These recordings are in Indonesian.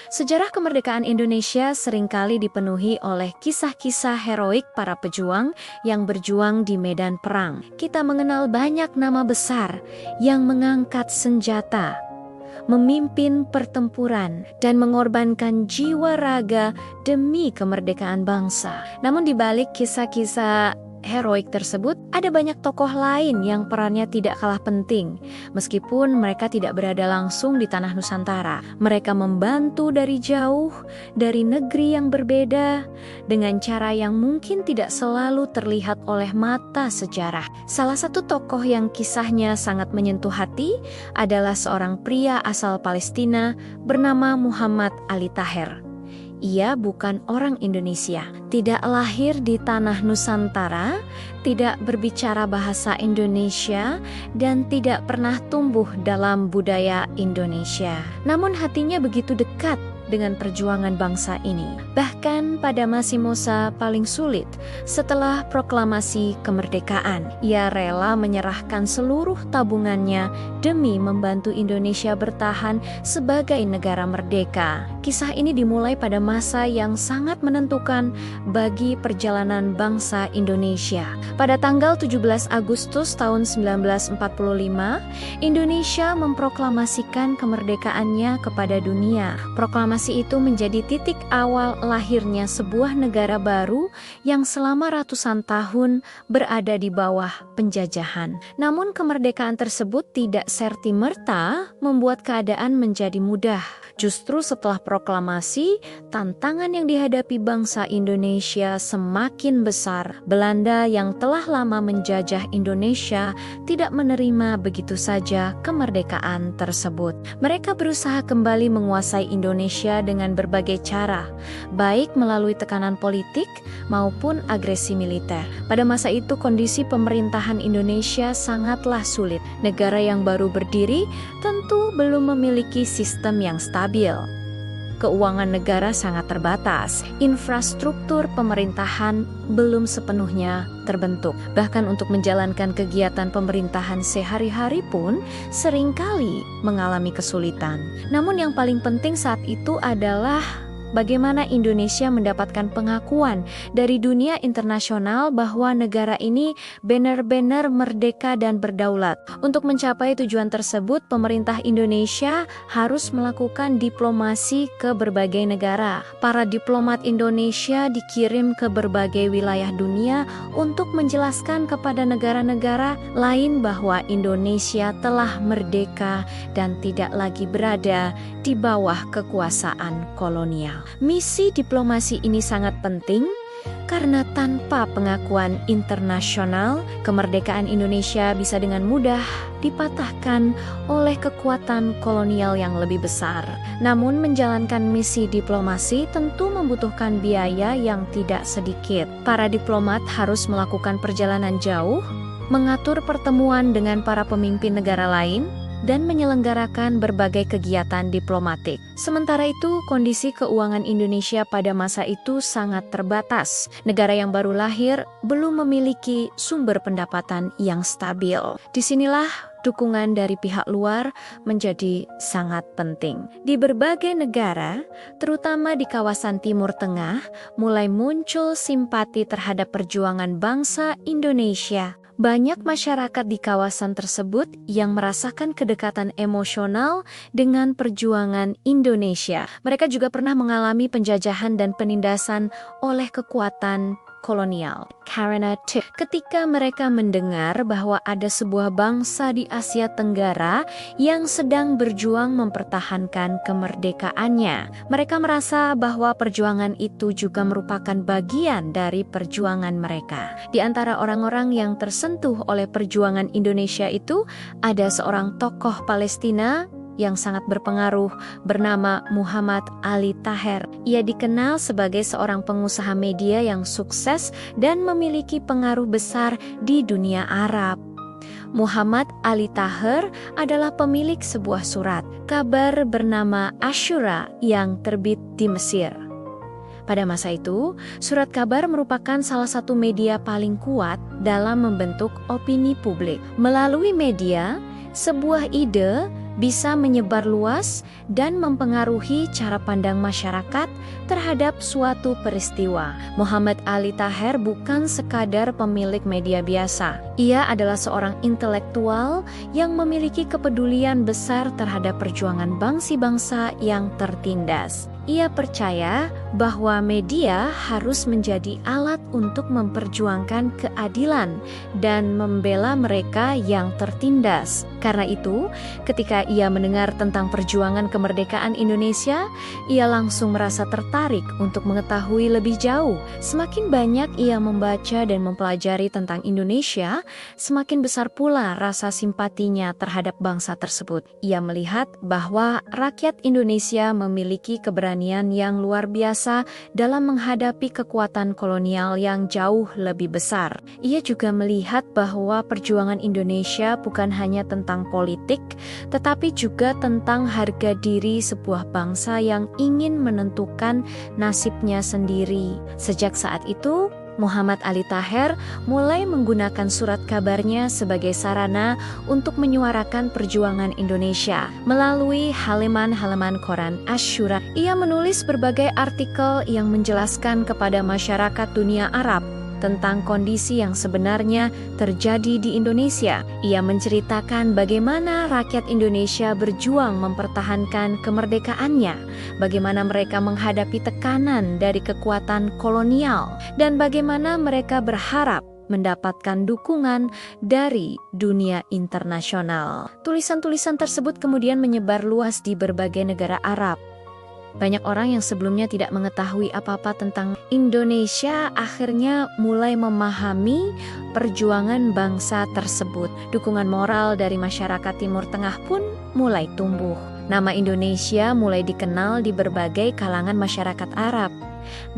Sejarah kemerdekaan Indonesia seringkali dipenuhi oleh kisah-kisah heroik para pejuang yang berjuang di medan perang. Kita mengenal banyak nama besar yang mengangkat senjata, memimpin pertempuran, dan mengorbankan jiwa raga demi kemerdekaan bangsa. Namun di balik kisah-kisah heroik tersebut, ada banyak tokoh lain yang perannya tidak kalah penting. Meskipun mereka tidak berada langsung di tanah Nusantara, mereka membantu dari jauh, dari negeri yang berbeda, dengan cara yang mungkin tidak selalu terlihat oleh mata sejarah. Salah satu tokoh yang kisahnya sangat menyentuh hati adalah seorang pria asal Palestina bernama Muhammad Ali Taher. Ia bukan orang Indonesia, tidak lahir di tanah Nusantara, tidak berbicara bahasa Indonesia, dan tidak pernah tumbuh dalam budaya Indonesia. Namun hatinya begitu dekat dengan perjuangan bangsa ini. Bahkan pada masa paling sulit setelah proklamasi kemerdekaan, ia rela menyerahkan seluruh tabungannya demi membantu Indonesia bertahan sebagai negara merdeka. Kisah ini dimulai pada masa yang sangat menentukan bagi perjalanan bangsa Indonesia. Pada tanggal 17 Agustus tahun 1945, Indonesia memproklamasikan kemerdekaannya kepada dunia. Proklamasi itu menjadi titik awal lahirnya sebuah negara baru yang selama ratusan tahun berada di bawah penjajahan. Namun kemerdekaan tersebut tidak serta-merta membuat keadaan menjadi mudah. Justru setelah proklamasi, tantangan yang dihadapi bangsa Indonesia semakin besar. Belanda yang telah lama menjajah Indonesia tidak menerima begitu saja kemerdekaan tersebut. Mereka berusaha kembali menguasai Indonesia dengan berbagai cara, baik melalui tekanan politik maupun agresi militer. Pada masa itu kondisi pemerintahan Indonesia sangatlah sulit. Negara yang baru berdiri tentu belum memiliki sistem yang stabil. Keuangan negara sangat terbatas, infrastruktur pemerintahan belum sepenuhnya terbentuk. Bahkan untuk menjalankan kegiatan pemerintahan sehari-hari pun seringkali mengalami kesulitan. Namun yang paling penting saat itu adalah bagaimana Indonesia mendapatkan pengakuan dari dunia internasional bahwa negara ini benar-benar merdeka dan berdaulat. Untuk mencapai tujuan tersebut, pemerintah Indonesia harus melakukan diplomasi ke berbagai negara. Para diplomat Indonesia dikirim ke berbagai wilayah dunia untuk menjelaskan kepada negara-negara lain bahwa Indonesia telah merdeka dan tidak lagi berada di bawah kekuasaan kolonial. Misi diplomasi ini sangat penting karena tanpa pengakuan internasional, kemerdekaan Indonesia bisa dengan mudah dipatahkan oleh kekuatan kolonial yang lebih besar. Namun menjalankan misi diplomasi tentu membutuhkan biaya yang tidak sedikit. Para diplomat harus melakukan perjalanan jauh, mengatur pertemuan dengan para pemimpin negara lain, dan menyelenggarakan berbagai kegiatan diplomatik. Sementara itu, kondisi keuangan Indonesia pada masa itu sangat terbatas. Negara yang baru lahir belum memiliki sumber pendapatan yang stabil. Disinilah dukungan dari pihak luar menjadi sangat penting. Di berbagai negara, terutama di kawasan Timur Tengah, mulai muncul simpati terhadap perjuangan bangsa Indonesia. Banyak masyarakat di kawasan tersebut yang merasakan kedekatan emosional dengan perjuangan Indonesia. Mereka juga pernah mengalami penjajahan dan penindasan oleh kekuatan kolonial. Karena ketika mereka mendengar bahwa ada sebuah bangsa di Asia Tenggara yang sedang berjuang mempertahankan kemerdekaannya, mereka merasa bahwa perjuangan itu juga merupakan bagian dari perjuangan mereka. Di antara orang-orang yang tersentuh oleh perjuangan Indonesia itu, ada seorang tokoh Palestina yang sangat berpengaruh bernama Muhammad Ali Taher. Ia dikenal sebagai seorang pengusaha media yang sukses dan memiliki pengaruh besar di dunia Arab. Muhammad Ali Taher adalah pemilik sebuah surat kabar bernama Asyura yang terbit di Mesir. Pada masa itu, surat kabar merupakan salah satu media paling kuat dalam membentuk opini publik. Melalui media, sebuah ide bisa menyebar luas dan mempengaruhi cara pandang masyarakat terhadap suatu peristiwa. Muhammad Ali Taher bukan sekadar pemilik media biasa. Ia adalah seorang intelektual yang memiliki kepedulian besar terhadap perjuangan bangsa-bangsa yang tertindas. Ia percaya bahwa media harus menjadi alat untuk memperjuangkan keadilan dan membela mereka yang tertindas. Karena itu, ketika ia mendengar tentang perjuangan kemerdekaan Indonesia, ia langsung merasa tertarik untuk mengetahui lebih jauh. Semakin banyak ia membaca dan mempelajari tentang Indonesia, semakin besar pula rasa simpatinya terhadap bangsa tersebut. Ia melihat bahwa rakyat Indonesia memiliki keberanian yang luar biasa dalam menghadapi kekuatan kolonial yang jauh lebih besar. Ia juga melihat bahwa perjuangan Indonesia bukan hanya tentang politik, tetapi juga tentang harga diri sebuah bangsa yang ingin menentukan nasibnya sendiri. Sejak saat itu, Muhammad Ali Taher mulai menggunakan surat kabarnya sebagai sarana untuk menyuarakan perjuangan Indonesia. Melalui halaman-halaman koran Asy-Syura, ia menulis berbagai artikel yang menjelaskan kepada masyarakat dunia Arab tentang kondisi yang sebenarnya terjadi di Indonesia. Ia menceritakan bagaimana rakyat Indonesia berjuang mempertahankan kemerdekaannya, bagaimana mereka menghadapi tekanan dari kekuatan kolonial, dan bagaimana mereka berharap mendapatkan dukungan dari dunia internasional. Tulisan-tulisan tersebut kemudian menyebar luas di berbagai negara Arab. Banyak orang yang sebelumnya tidak mengetahui apa-apa tentang Indonesia akhirnya mulai memahami perjuangan bangsa tersebut. Dukungan moral dari masyarakat Timur Tengah pun mulai tumbuh. Nama Indonesia mulai dikenal di berbagai kalangan masyarakat Arab.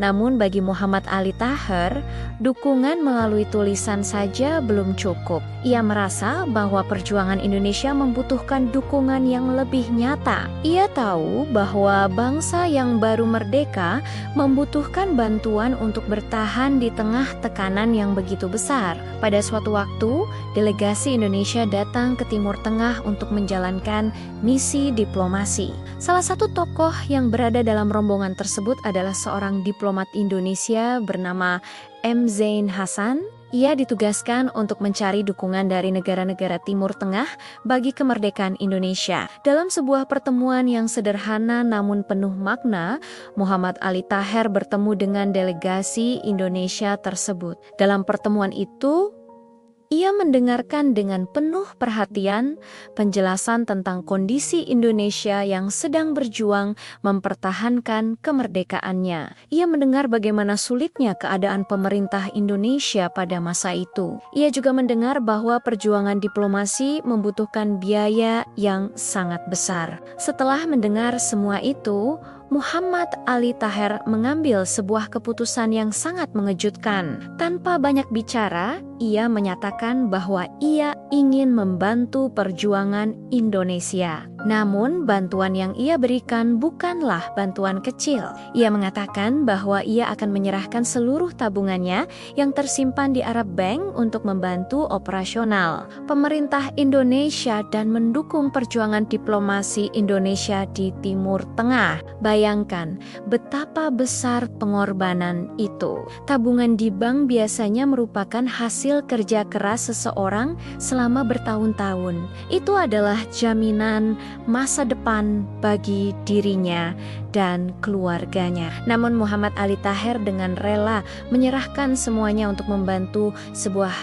Namun bagi Muhammad Ali Taher, dukungan melalui tulisan saja belum cukup. Ia merasa bahwa perjuangan Indonesia membutuhkan dukungan yang lebih nyata. Ia tahu bahwa bangsa yang baru merdeka membutuhkan bantuan untuk bertahan di tengah tekanan yang begitu besar. Pada suatu waktu, delegasi Indonesia datang ke Timur Tengah untuk menjalankan misi diplomasi. Salah satu tokoh yang berada dalam rombongan tersebut adalah seorang diplomat Indonesia bernama M. Zain Hasan. Ia ditugaskan untuk mencari dukungan dari negara-negara Timur Tengah bagi kemerdekaan Indonesia. Dalam sebuah pertemuan yang sederhana namun penuh makna, Muhammad Ali Taher bertemu dengan delegasi Indonesia tersebut. Dalam pertemuan itu, ia mendengarkan dengan penuh perhatian penjelasan tentang kondisi Indonesia yang sedang berjuang mempertahankan kemerdekaannya. Ia mendengar bagaimana sulitnya keadaan pemerintah Indonesia pada masa itu. Ia juga mendengar bahwa perjuangan diplomasi membutuhkan biaya yang sangat besar. Setelah mendengar semua itu, Muhammad Ali Taher mengambil sebuah keputusan yang sangat mengejutkan. Tanpa banyak bicara, ia menyatakan bahwa ia ingin membantu perjuangan Indonesia. Namun, bantuan yang ia berikan bukanlah bantuan kecil. Ia mengatakan bahwa ia akan menyerahkan seluruh tabungannya yang tersimpan di Arab Bank untuk membantu operasional pemerintah Indonesia dan mendukung perjuangan diplomasi Indonesia di Timur Tengah. Bayangkan betapa besar pengorbanan itu. Tabungan di bank biasanya merupakan hasil kerja keras seseorang selama bertahun-tahun. Itu adalah jaminan masa depan bagi dirinya dan keluarganya. Namun Muhammad Ali Taher dengan rela menyerahkan semuanya untuk membantu sebuah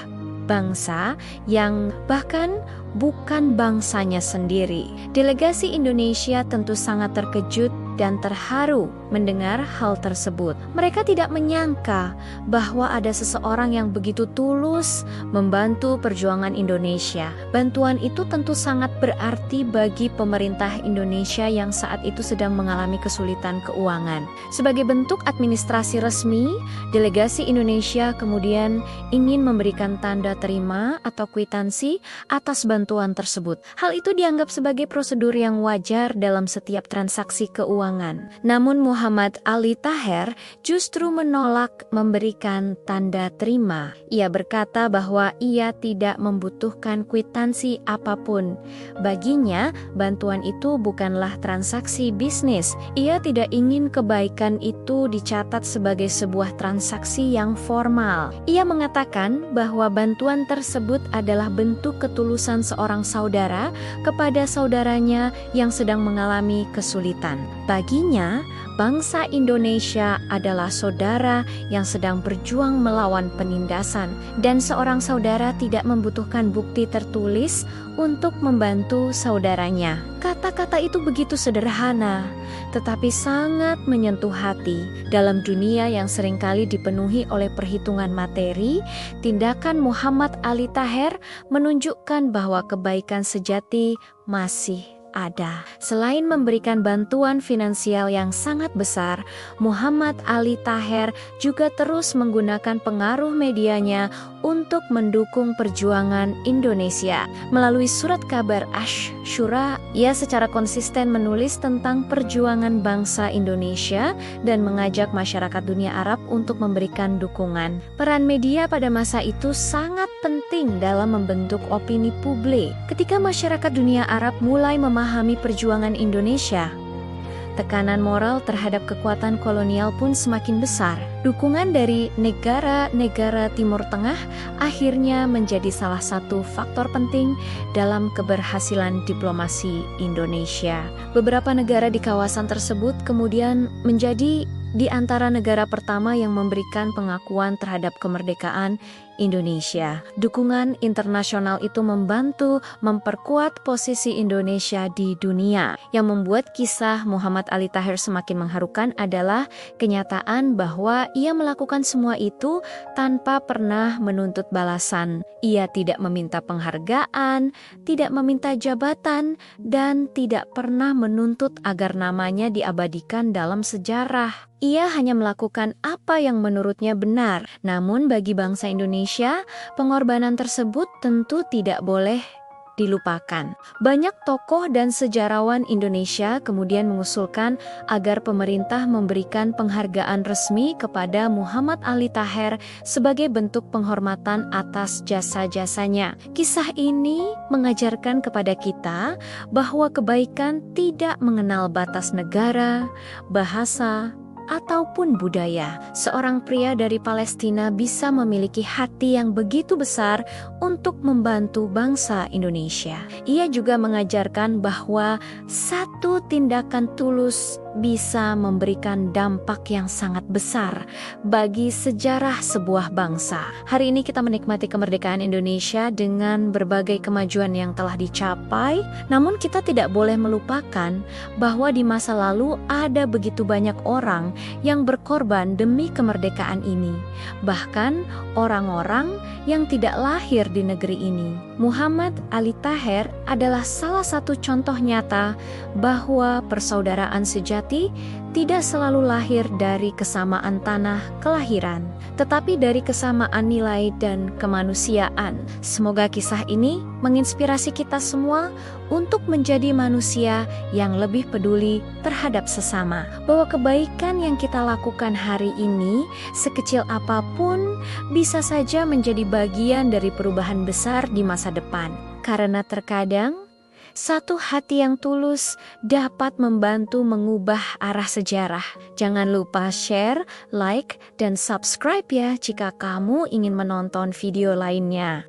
bangsa yang bahkan bukan bangsanya sendiri. Delegasi Indonesia tentu sangat terkejut dan terharu mendengar hal tersebut. Mereka tidak menyangka bahwa ada seseorang yang begitu tulus membantu perjuangan Indonesia. Bantuan itu tentu sangat berarti bagi pemerintah Indonesia yang saat itu sedang mengalami kesulitan keuangan. Sebagai bentuk administrasi resmi, delegasi Indonesia kemudian ingin memberikan tanda terima atau kwitansi atas bantuan tersebut. Hal itu dianggap sebagai prosedur yang wajar dalam setiap transaksi keuangan perjuangan. Namun Muhammad Ali Taher justru menolak memberikan tanda terima. Ia berkata bahwa ia tidak membutuhkan kwitansi apapun. Baginya, bantuan itu bukanlah transaksi bisnis. Ia tidak ingin kebaikan itu dicatat sebagai sebuah transaksi yang formal. Ia mengatakan bahwa bantuan tersebut adalah bentuk ketulusan seorang saudara kepada saudaranya yang sedang mengalami kesulitan. Baginya, bangsa Indonesia adalah saudara yang sedang berjuang melawan penindasan, dan seorang saudara tidak membutuhkan bukti tertulis untuk membantu saudaranya. Kata-kata itu begitu sederhana, tetapi sangat menyentuh hati. Dalam dunia yang seringkali dipenuhi oleh perhitungan materi, tindakan Muhammad Ali Taher menunjukkan bahwa kebaikan sejati masih ada. Selain memberikan bantuan finansial yang sangat besar, Muhammad Ali Taher juga terus menggunakan pengaruh medianya untuk mendukung perjuangan Indonesia. Melalui surat kabar Ash-Shura, ia secara konsisten menulis tentang perjuangan bangsa Indonesia dan mengajak masyarakat dunia Arab untuk memberikan dukungan. Peran media pada masa itu sangat penting dalam membentuk opini publik. Ketika masyarakat dunia Arab mulai memahami perjuangan Indonesia, tekanan moral terhadap kekuatan kolonial pun semakin besar. Dukungan dari negara-negara Timur Tengah akhirnya menjadi salah satu faktor penting dalam keberhasilan diplomasi Indonesia. Beberapa negara di kawasan tersebut kemudian menjadi di antara negara pertama yang memberikan pengakuan terhadap kemerdekaan Indonesia. Dukungan internasional itu membantu memperkuat posisi Indonesia di dunia. Yang membuat kisah Muhammad Ali Taher semakin mengharukan adalah kenyataan bahwa ia melakukan semua itu tanpa pernah menuntut balasan. Ia tidak meminta penghargaan, tidak meminta jabatan, dan tidak pernah menuntut agar namanya diabadikan dalam sejarah. Ia hanya melakukan apa yang menurutnya benar. Namun bagi bangsa Indonesia, pengorbanan tersebut tentu tidak boleh dilupakan. Banyak tokoh dan sejarawan Indonesia kemudian mengusulkan agar pemerintah memberikan penghargaan resmi kepada Muhammad Ali Taher sebagai bentuk penghormatan atas jasa-jasanya. Kisah ini mengajarkan kepada kita bahwa kebaikan tidak mengenal batas negara, bahasa, ataupun budaya. Seorang pria dari Palestina bisa memiliki hati yang begitu besar untuk membantu bangsa Indonesia. Ia juga mengajarkan bahwa satu tindakan tulus bisa memberikan dampak yang sangat besar bagi sejarah sebuah bangsa. Hari ini kita menikmati kemerdekaan Indonesia dengan berbagai kemajuan yang telah dicapai, namun kita tidak boleh melupakan bahwa di masa lalu ada begitu banyak orang yang berkorban demi kemerdekaan ini, bahkan orang-orang yang tidak lahir di negeri ini. Muhammad Ali Taher adalah salah satu contoh nyata bahwa persaudaraan sejati tidak selalu lahir dari kesamaan tanah kelahiran, tetapi dari kesamaan nilai dan kemanusiaan. Semoga kisah ini menginspirasi kita semua untuk menjadi manusia yang lebih peduli terhadap sesama. Bahwa kebaikan yang kita lakukan hari ini, sekecil apapun, bisa saja menjadi bagian dari perubahan besar di masa depan. Karena terkadang satu hati yang tulus dapat membantu mengubah arah sejarah. Jangan lupa share, like, dan subscribe ya jika kamu ingin menonton video lainnya.